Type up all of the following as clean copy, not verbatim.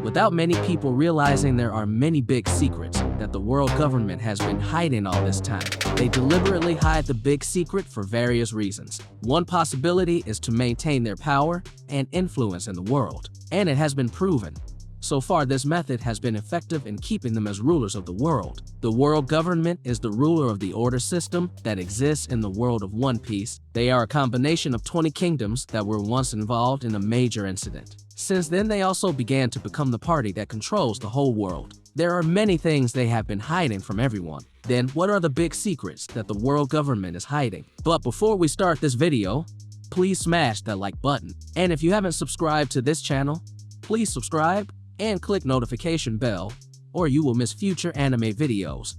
without many people realizing there are many big secrets that the world government has been hiding all this time. They deliberately hide the big secret for various reasons. One possibility is to maintain their power and influence in the world, and it has been proven. So far, this method has been effective in keeping them as rulers of the world. The world government is the ruler of the order system that exists in the world of One Piece. They are a combination of 20 kingdoms that were once involved in a major incident. Since then, they also began to become the party that controls the whole world. There are many things they have been hiding from everyone. Then, what are the big secrets that the world government is hiding? But before we start this video, please smash that like button. And if you haven't subscribed to this channel, please subscribe and click notification bell, or you will miss future anime videos.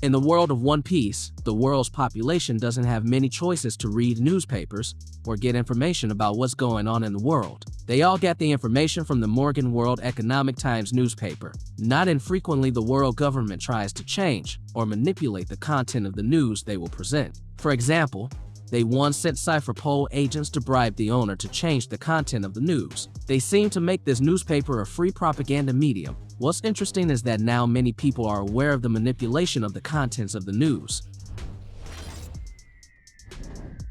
In the world of One Piece, the world's population doesn't have many choices to read newspapers or get information about what's going on in the world. They all get the information from the Morgan World Economic Times newspaper. Not infrequently, the world government tries to change or manipulate the content of the news they will present. For example, they once sent Cypherpole agents to bribe the owner to change the content of the news. They seem to make this newspaper a free propaganda medium. What's interesting is that now many people are aware of the manipulation of the contents of the news.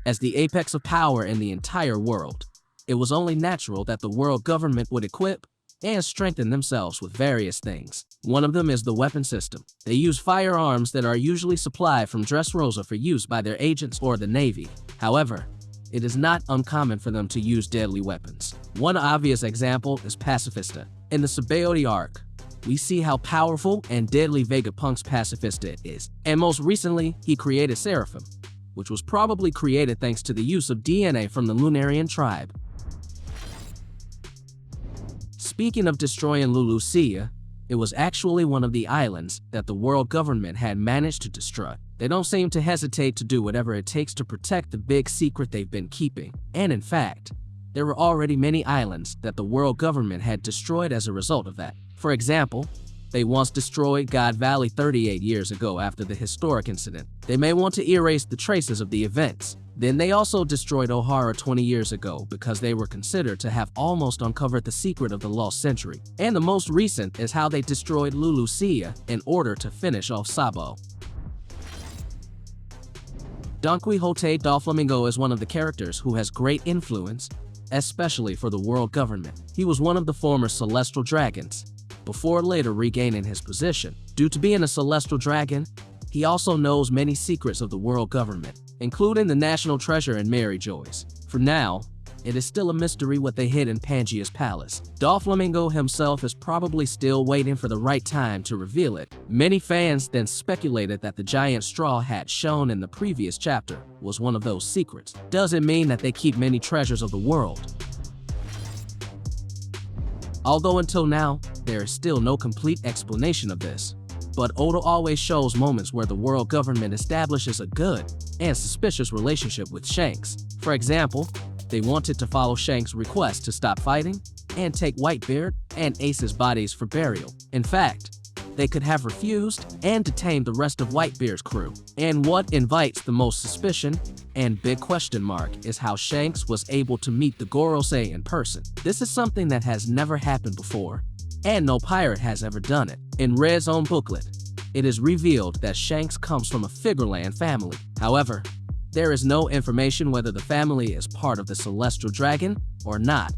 As the apex of power in the entire world, it was only natural that the world government would equip and strengthen themselves with various things. One of them is the weapon system. They use firearms that are usually supplied from Dressrosa for use by their agents or the Navy. However, it is not uncommon for them to use deadly weapons. One obvious example is Pacifista. In the Sabaody arc, we see how powerful and deadly Vegapunk's Pacifista is. And most recently, he created Seraphim, which was probably created thanks to the use of DNA from the Lunarian tribe. Speaking of destroying Lulusia, it was actually one of the islands that the world government had managed to destroy. They don't seem to hesitate to do whatever it takes to protect the big secret they've been keeping. And in fact, there were already many islands that the world government had destroyed as a result of that. For example, they once destroyed God Valley 38 years ago after the historic incident. They may want to erase the traces of the events. Then they also destroyed O'Hara 20 years ago because they were considered to have almost uncovered the secret of the lost century. And the most recent is how they destroyed Lulusia in order to finish off Sabo. Don Quixote Doflamingo is one of the characters who has great influence, especially for the world government. He was one of the former celestial dragons, before later regaining his position. Due to being a celestial dragon, he also knows many secrets of the world government, including the national treasure and Mary Joy's. For now, it is still a mystery what they hid in Pangaea's palace. Doflamingo himself is probably still waiting for the right time to reveal it. Many fans then speculated that the giant straw hat shown in the previous chapter was one of those secrets. Does it mean that they keep many treasures of the world? Although until now, there is still no complete explanation of this. But Oda always shows moments where the world government establishes a good and suspicious relationship with Shanks. For example, they wanted to follow Shanks' request to stop fighting and take Whitebeard and Ace's bodies for burial. In fact, they could have refused and detained the rest of Whitebeard's crew. And what invites the most suspicion and big question mark is how Shanks was able to meet the Gorosei in person. This is something that has never happened before, and no pirate has ever done it. In Red's own booklet, it is revealed that Shanks comes from a Figureland family. However, there is no information whether the family is part of the Celestial Dragon or not.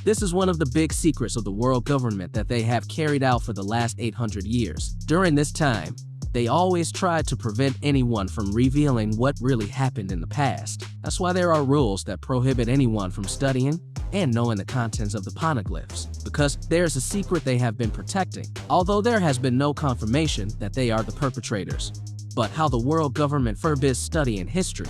This is one of the big secrets of the world government that they have carried out for the last 800 years. During this time, they always tried to prevent anyone from revealing what really happened in the past. That's why there are rules that prohibit anyone from studying and knowing the contents of the poneglyphs, because there's a secret they have been protecting, although there has been no confirmation that they are the perpetrators. But how the world government forbids studying history,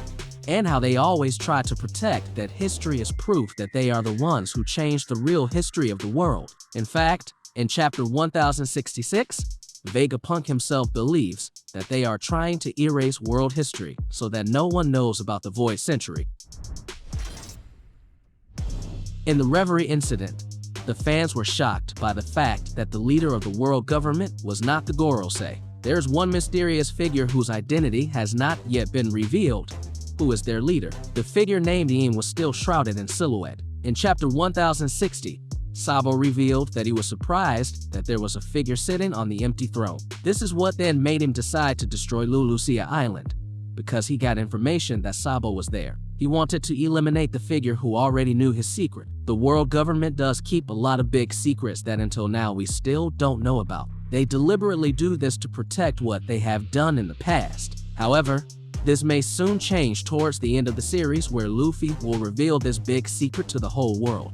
and how they always try to protect that history is proof that they are the ones who changed the real history of the world. In fact, in chapter 1066, Vegapunk himself believes that they are trying to erase world history so that no one knows about the Void Century. In the Reverie incident, the fans were shocked by the fact that the leader of the world government was not the Gorosei. There's one mysterious figure whose identity has not yet been revealed, who is their leader. The figure named Ian was still shrouded in silhouette. In chapter 1060, Sabo revealed that he was surprised that there was a figure sitting on the empty throne. This is what then made him decide to destroy Lulusia Island, because he got information that Sabo was there. He wanted to eliminate the figure who already knew his secret. The world government does keep a lot of big secrets that until now we still don't know about. They deliberately do this to protect what they have done in the past. However, this may soon change towards the end of the series, where Luffy will reveal this big secret to the whole world.